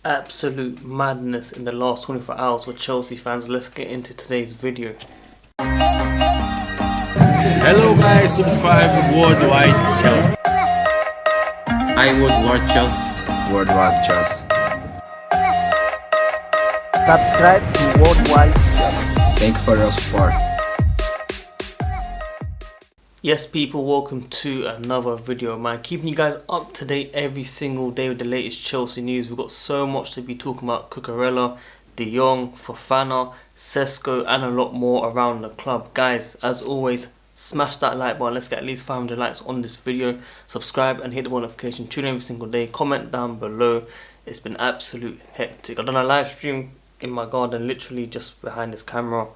absolute madness in the last 24 hours for Chelsea fans. Let's get into today's video. Hello guys, subscribe to WorldWideChels. I WorldWideChels. WorldWideChels. Subscribe to WorldWideChels. Thank you for your support. Yes people, welcome to another video of mine, keeping you guys up to date every single day with the latest Chelsea news. We've got so much to be talking about: Cucurella, De Jong, Fofana, Sesko and a lot more around the club. Guys, as always, smash that like button. Let's get at least 500 likes on this video. Subscribe and hit the notification, tune in every single day, comment down below. It's been absolute hectic. I've done a live stream in my garden, literally just behind this camera,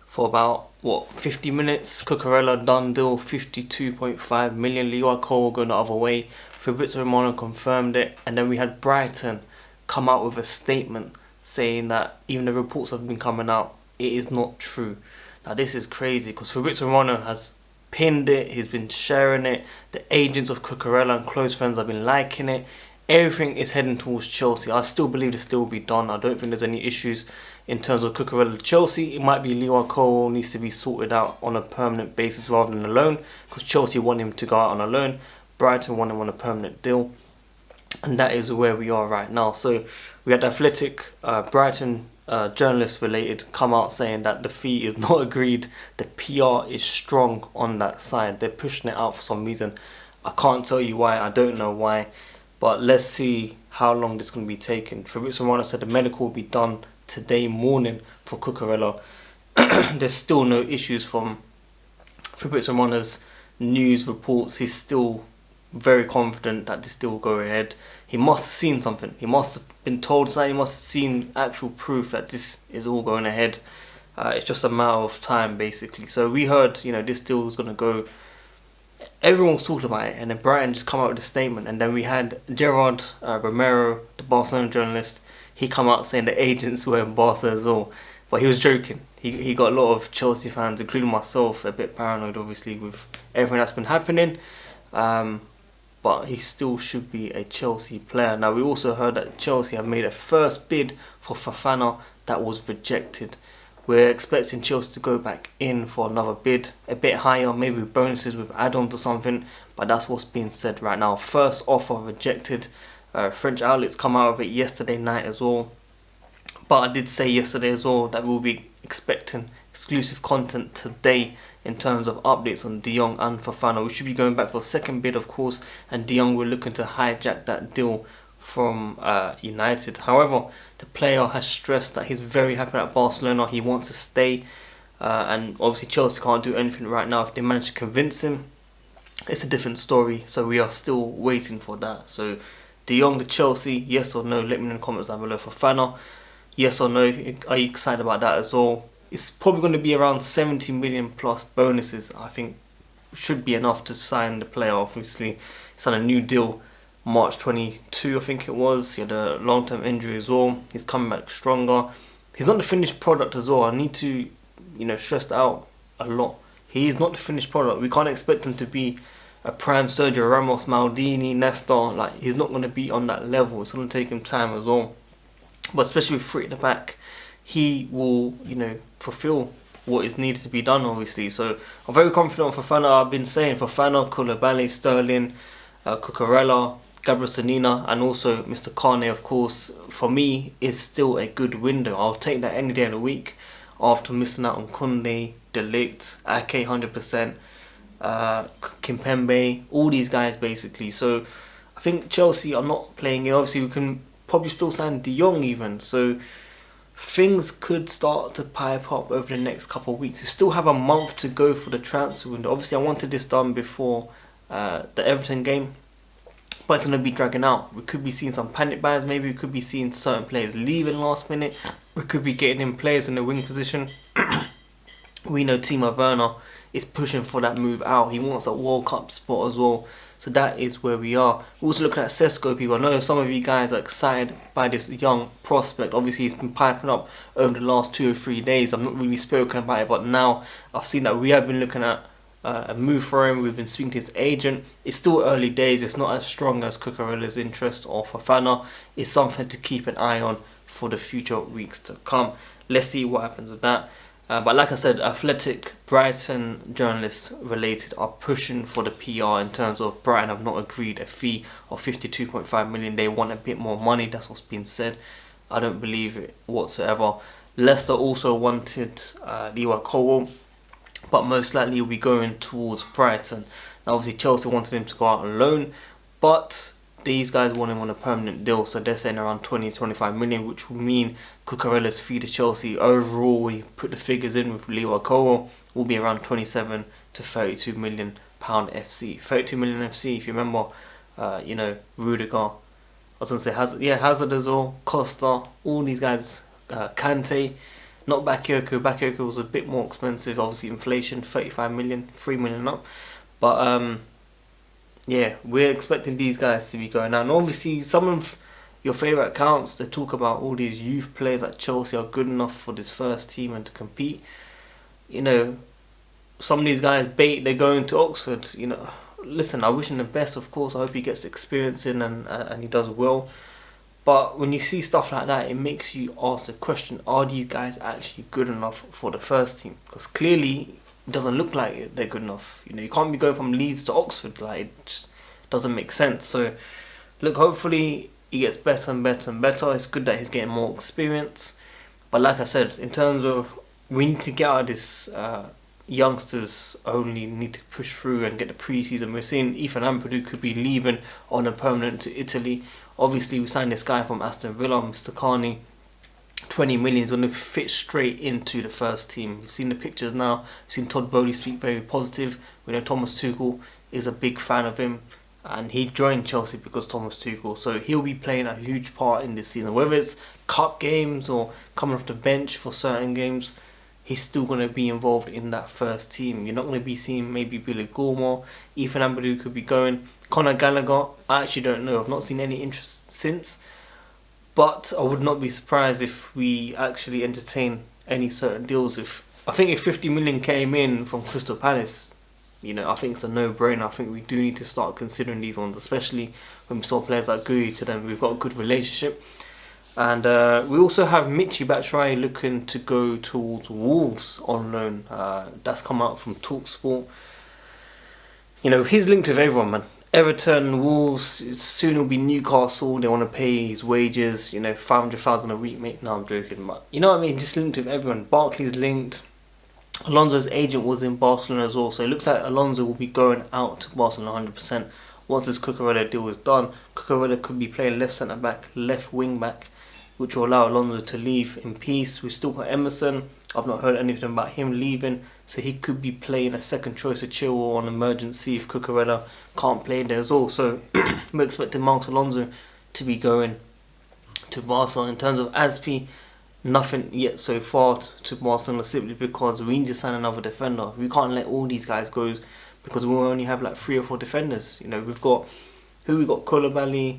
for about 50 minutes. Cucurella done deal, 52.5 million. Cole going the other way. Fabrizio Romano confirmed it, and then we had Brighton come out with a statement saying that even the reports have been coming out, it is not true. Now this is crazy because Fabrizio Romano has pinned it, he's been sharing it, the agents of Cucurella and close friends have been liking it. Everything is heading towards Chelsea. I still believe this still will be done. I don't think there's any issues in terms of Cucurella to Chelsea. It might be Leo Cole needs to be sorted out on a permanent basis rather than a loan, because Chelsea want him to go out on a loan, Brighton want him on a permanent deal, and that is where we are right now. So we had Athletic, Brighton journalist related, come out saying that the fee is not agreed. The PR is strong on that side. They're pushing it out for some reason. I can't tell you why, I don't know why. But let's see how long this is going to be taking. Fabrizio Romano said the medical will be done today morning for Cucurella. There's still no issues from Fabrizio Romano's news reports. He's still very confident that this still will go ahead. He must have seen something. He must have been told something. He must have seen actual proof that this is all going ahead. It's just a matter of time, basically. So we heard, this deal was going to go. Everyone was talking about it, and then Brighton just come out with a statement, and then we had Gerard Romero, the Barcelona journalist. He come out saying the agents were in Barca as well, but he was joking. He got a lot of Chelsea fans, including myself, a bit paranoid obviously with everything that's been happening, but he still should be a Chelsea player. Now we also heard that Chelsea have made a first bid for Fofana that was rejected. We're expecting Chelsea to go back in for another bid, a bit higher, maybe with bonuses, with add-ons or something, but that's what's being said right now. First offer rejected. French outlets come out of it yesterday night as well. But I did say yesterday as well that we'll be expecting exclusive content today in terms of updates on De Jong and Fofana. We should be going back for a second bid, of course, and De Jong, we're looking to hijack that deal from United. However, the player has stressed that he's very happy at Barcelona. He wants to stay, and obviously Chelsea can't do anything right now. If they manage to convince him, it's a different story. So we are still waiting for that. So De Jong to Chelsea, yes or no? Let me know in the comments down below. Fofana, yes or no? Are you excited about that as well? It's probably going to be around 70 million plus bonuses. I think should be enough to sign the player. Obviously, it's on a new deal. March 22, I think it was. He had a long-term injury as well. He's coming back stronger. He's not the finished product as well. I need to, stress that out a lot. He is not the finished product. We can't expect him to be a prime Sergio Ramos, Maldini, Nesta. Like, he's not going to be on that level. It's going to take him time as well. But especially with three at the back, he will, fulfill what is needed to be done, obviously. So I'm very confident on Fofana. I've been saying Fofana, Koulibaly, Sterling, Cucurella, Gabriel Sanina, and also Mr. Kane, of course, for me, is still a good window. I'll take that any day of the week after missing out on Koundé, De Ligt, Ake 100%, Kimpembe, all these guys basically. So I think Chelsea are not playing it. Obviously, we can probably still sign De Jong even. So things could start to pipe up over the next couple of weeks. We still have a month to go for the transfer window. Obviously, I wanted this done before the Everton game, but it's going to be dragging out. We could be seeing some panic buys. Maybe we could be seeing certain players leaving last minute. We could be getting in players in the wing position. We know Timo Werner is pushing for that move out. He wants a World Cup spot as well. So that is where we are. We're also looking at Sesko, people. I know some of you guys are excited by this young prospect. Obviously, he's been piping up over the last 2 or 3 days. I'm not really spoken about it, but now I've seen that we have been looking at a move for him. We've been speaking to his agent. It's still early days. It's not as strong as Cucurella's interest or Fofana. It's something to keep an eye on for the future weeks to come. Let's see what happens with that. But like I said, Athletic, Brighton journalists related are pushing for the PR in terms of Brighton have not agreed a fee of 52.5 million. They want a bit more money. That's what's been said. I don't believe it whatsoever. Leicester also wanted Leroy Colwill, but most likely will be going towards Brighton. Now obviously Chelsea wanted him to go out on loan, but these guys want him on a permanent deal, so they're saying around 20-25 million, which will mean Cucurella's fee to Chelsea overall, when you put the figures in with Leroy Colwill, will be around 27 to 32 million pound FC. 32 million FC, if you remember, Rudiger, I was going to say Hazard as well, Costa, all these guys, Kante, not Bakayoko. Bakayoko was a bit more expensive, obviously inflation, 35 million, 3 million up, but yeah, we're expecting these guys to be going out. And obviously, some of your favourite accounts, they talk about all these youth players at Chelsea are good enough for this first team and to compete. You know, some of these guys bait, they're going to Oxford. You know, listen, I wish him the best, of course. I hope he gets experience in and he does well. But when you see stuff like that, it makes you ask the question, are these guys actually good enough for the first team? Because clearly it doesn't look like they're good enough. You know, you can't be going from Leeds to Oxford. Like, it just doesn't make sense. So, look, hopefully he gets better and better and better. It's good that he's getting more experience. But like I said, in terms of, we need to get out of this youngsters only need to push through and get the pre-season. We're seeing Ethan Ampadu could be leaving on a permanent to Italy. Obviously, we signed this guy from Aston Villa, Mr. Carney. 20 million is going to fit straight into the first team. We've seen the pictures now. We've seen Todd Bowley speak very positive. We know Thomas Tuchel is a big fan of him, and he joined Chelsea because Thomas Tuchel. So he'll be playing a huge part in this season. Whether it's cup games or coming off the bench for certain games, he's still going to be involved in that first team. You're not going to be seeing maybe Billy Gilmore. Ethan Ampadu could be going. Conor Gallagher, I actually don't know. I've not seen any interest since. But I would not be surprised if we actually entertain any certain deals. I think if 50 million came in from Crystal Palace, you know, I think it's a no-brainer. I think we do need to start considering these ones, especially when we saw players like Gui to them. We've got a good relationship. And we also have Michy Batshuayi looking to go towards Wolves on loan. That's come out from TalkSport. You know, he's linked with everyone, man. Everton, Wolves, soon it'll be Newcastle. They want to pay his wages, you know, 500,000 a week, mate. No, I'm joking, but you know what I mean? Just linked with everyone. Barkley's linked. Alonso's agent was in Barcelona as well, so it looks like Alonso will be going out to Barcelona 100% once this Cucurella deal is done. Cucurella could be playing left centre back, left wing back, which will allow Alonso to leave in peace. We've still got Emerson. I've not heard anything about him leaving, so he could be playing a second choice of Chilwell on emergency if Cucurella can't play there as well. So we're expecting Marcos Alonso to be going to Barcelona. In terms of Aspi, nothing yet so far to Barcelona, simply because we need to sign another defender. We can't let all these guys go because we only have like 3 or 4 defenders. You know, we've got Koulibaly,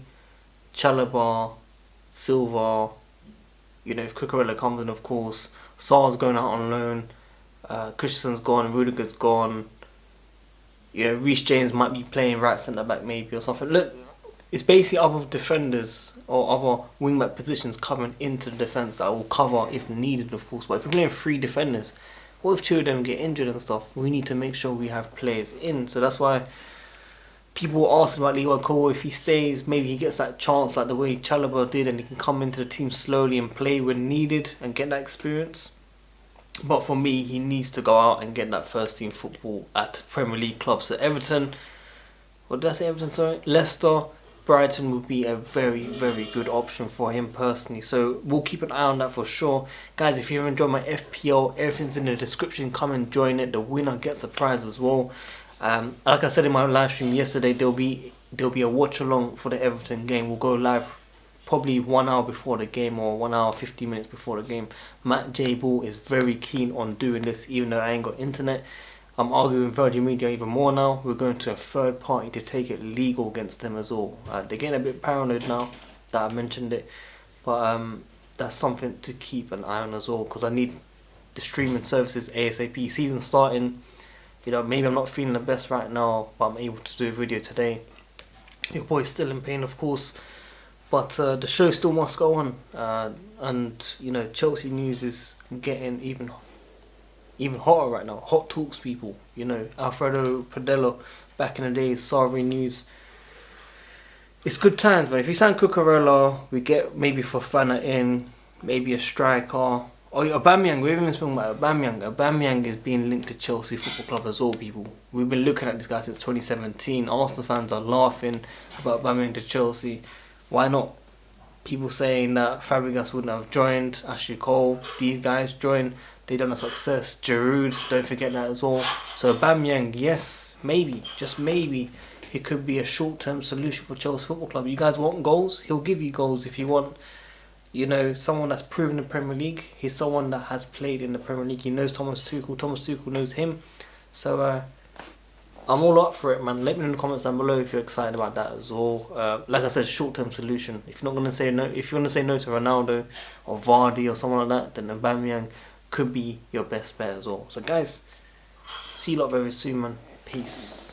Chalobah, Silva. You know, if Cucurella comes in, of course, Sarr's going out on loan, Christensen's gone, Rudiger's gone. You know, Reece James might be playing right centre back maybe or something. Look, it's basically other defenders or other wing back positions coming into the defence that will cover if needed, of course. But if we're playing 3 defenders, what if 2 of them get injured and stuff? We need to make sure we have players in. So that's why people were asking about Leroy Colwill. If he stays, maybe he gets that chance like the way Chalobah did, and he can come into the team slowly and play when needed and get that experience. But for me, he needs to go out and get that first team football at Premier League clubs. So Everton, what did I say? Everton, sorry? Leicester, Brighton would be a very, very good option for him personally. So we'll keep an eye on that for sure. Guys, if you have enjoyed my FPL, everything's in the description. Come and join it. The winner gets a prize as well. Like I said in my live stream yesterday, there'll be a watch along for the Everton game. We'll go live probably 1 hour before the game or 1 hour 15 minutes before the game. Matt J Ball is very keen on doing this, even though I ain't got internet. I'm arguing with Virgin Media even more now. We're going to a third party to take it legal against them as well. They're getting a bit paranoid now that I mentioned it, but that's something to keep an eye on as well, because I need the streaming services ASAP. Season starting You know, maybe I'm not feeling the best right now, but I'm able to do a video today. Your boy's still in pain, of course, but the show still must go on. And you know, Chelsea news is getting even hotter right now. Hot talks, people. You know, Alfredo Padello back in the days, sorry news. It's good times, man. If you sign Cucurella, we get maybe Fofana in, maybe a striker. Oh, yeah, Aubameyang. We haven't even spoken about Aubameyang. Aubameyang is being linked to Chelsea Football Club as well, people. We've been looking at this guy since 2017. Arsenal fans are laughing about Aubameyang to Chelsea. Why not? People saying that Fabregas wouldn't have joined, Ashley Cole, these guys joined. They done a success. Giroud, don't forget that as well. So Aubameyang, yes, maybe, just maybe, he could be a short-term solution for Chelsea Football Club. You guys want goals? He'll give you goals if you want. You know, someone that's proven in the Premier League. He's someone that has played in the Premier League. He knows Thomas Tuchel. Thomas Tuchel knows him. So I'm all up for it, man. Let me know in the comments down below if you're excited about that as well. Like I said, short-term solution. If you're not gonna say no, if you want to say no to Ronaldo or Vardy or someone like that, then Aubameyang could be your best bet as well. So guys, see you lot very soon, man. Peace.